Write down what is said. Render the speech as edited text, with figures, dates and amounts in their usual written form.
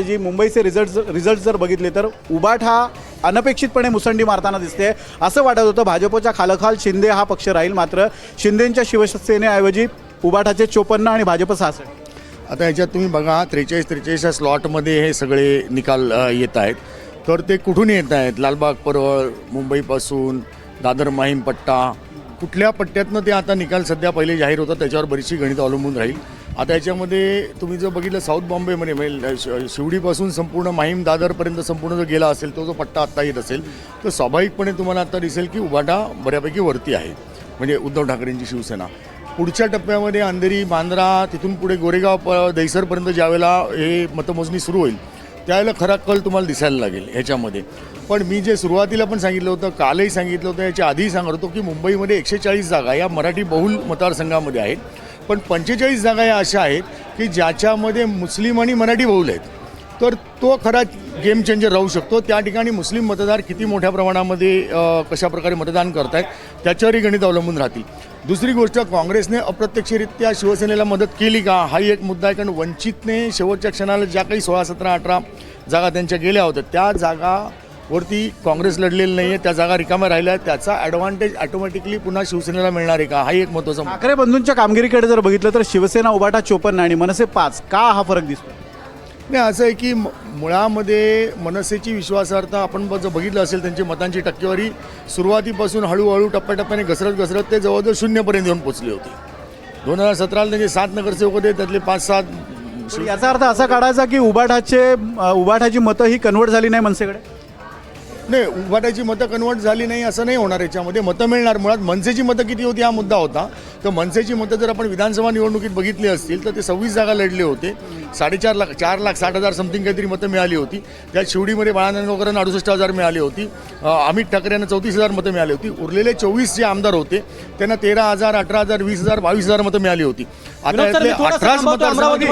जी मुंबईचे रिझल्ट जर बघितले तर उबाठ हा अनपेक्षितपणे मुसंडी मारताना दिसते. असं वाटत होतं भाजपच्या खालोखाल शिंदे हा पक्ष राहील, मात्र शिंदेंच्या शिवसेनेऐवजी उबाठाचे 54 आणि भाजप 66. आता याच्यात तुम्ही बघा 43-43 या स्लॉटमध्ये हे सगळे निकाल येत आहेत. तर ते कुठून येत आहेत? लालबाग परळ, मुंबईपासून दादर माहीम पट्टा, कुठल्या पट्ट्यातनं ते आता निकाल सध्या पहिले जाहीर होतात त्याच्यावर बरीचशी गणित अवलंबून राहील. आता याच्यामध्ये तुम्ही जर बघितलं साऊथ बॉम्बेमध्ये म्हणजे शिवडीपासून संपूर्ण माहीम दादरपर्यंत संपूर्ण जर गेला असेल तो जो पट्टा आत्ता येत असेल तर स्वाभाविकपणे तुम्हाला आता दिसेल की उबाटा बऱ्यापैकी वरती आहे, म्हणजे उद्धव ठाकरेंची शिवसेना. पुढच्या टप्प्यामध्ये अंधेरी, बांद्रा, तिथून पुढे गोरेगाव, दहिसरपर्यंत ज्यावेळेला हे मतमोजणी सुरू होईल त्यावेळेला खरा कल तुम्हाला दिसायला लागेल ह्याच्यामध्ये. पण मी जे सुरुवातीला पण सांगितलं होतं, कालही सांगितलं होतं, याच्या आधीही सांगत होतो की मुंबईमध्ये 140 जागा या मराठी बहुल मतदारसंघामध्ये आहेत. पण 45 जागा या अशा आहेत की ज्याच्यामध्ये मुस्लिम आणि मराठी बहुल आहेत. तर तो खरा गेम चेंजर राहू शकतो. त्या ठिकाणी मुस्लिम मतदार किती मोठ्या प्रमाणामध्ये कशाप्रकारे मतदान करत आहेत त्याच्यावरही गणित अवलंबून राहतील. दुसरी गोष्ट, काँग्रेसने अप्रत्यक्षरित्या शिवसेनेला मदत केली का हाही एक मुद्दा आहे. कारण वंचितने शेवटच्या क्षणाला ज्या काही 16, 17, 18 जागा त्यांच्या गेल्या होत्या त्या जागावरती काँग्रेस लढलेली नाही आहे, त्या जागा रिकाम्या राहिल्या. त्याचा ॲडव्हान्टेज ऑटोमॅटिकली पुन्हा शिवसेनेला मिळणार आहे का हाही एक महत्त्वाचा मुद्दा. ठाकरे बंधूंच्या कामगिरीकडे जर बघितलं तर शिवसेना उबाटा 54 आणि मनसे 5. का हा फरक दिसतो? नाही, असं आहे की मुळामध्ये मनसेची विश्वासार्हता आपण जर बघितलं असेल त्यांची मतांची टक्केवारी सुरुवातीपासून हळूहळू टप्प्याटप्प्याने घसरत ते जवळजवळ 0पर्यंत येऊन पोचले होते. 2017ला त्यांचे 7 नगरसेवक होते, त्यातले 5-7. याचा अर्थ असा काढायचा की उबाठाची मतं ही कन्वर्ट झाली नाही मनसेकडे. नाही, उभाटाची मतं कन्वर्ट झाली नाही असं नाही होणार. याच्यामध्ये मतं मिळणार. मुळात मनसेची मतं किती होती हा मुद्दा होता. तर मनसेची मतं जर आपण विधानसभा निवडणुकीत बघितली असतील तर ते 26 जागा लढले होते. 4,60,000 समथिंग काहीतरी मतं मिळाली होती. त्यात शिवडीमध्ये बाळानंदकरांना 68,000 मिळाली होती. अमित ठाकरे यांना 34,000 मतं मिळाली होती. उरलेले 24 जे आमदार होते त्यांना 13,000, 18,000, 20,000, 22,000 मतं मिळाली होती. आता 18 मतदारसंघामध्ये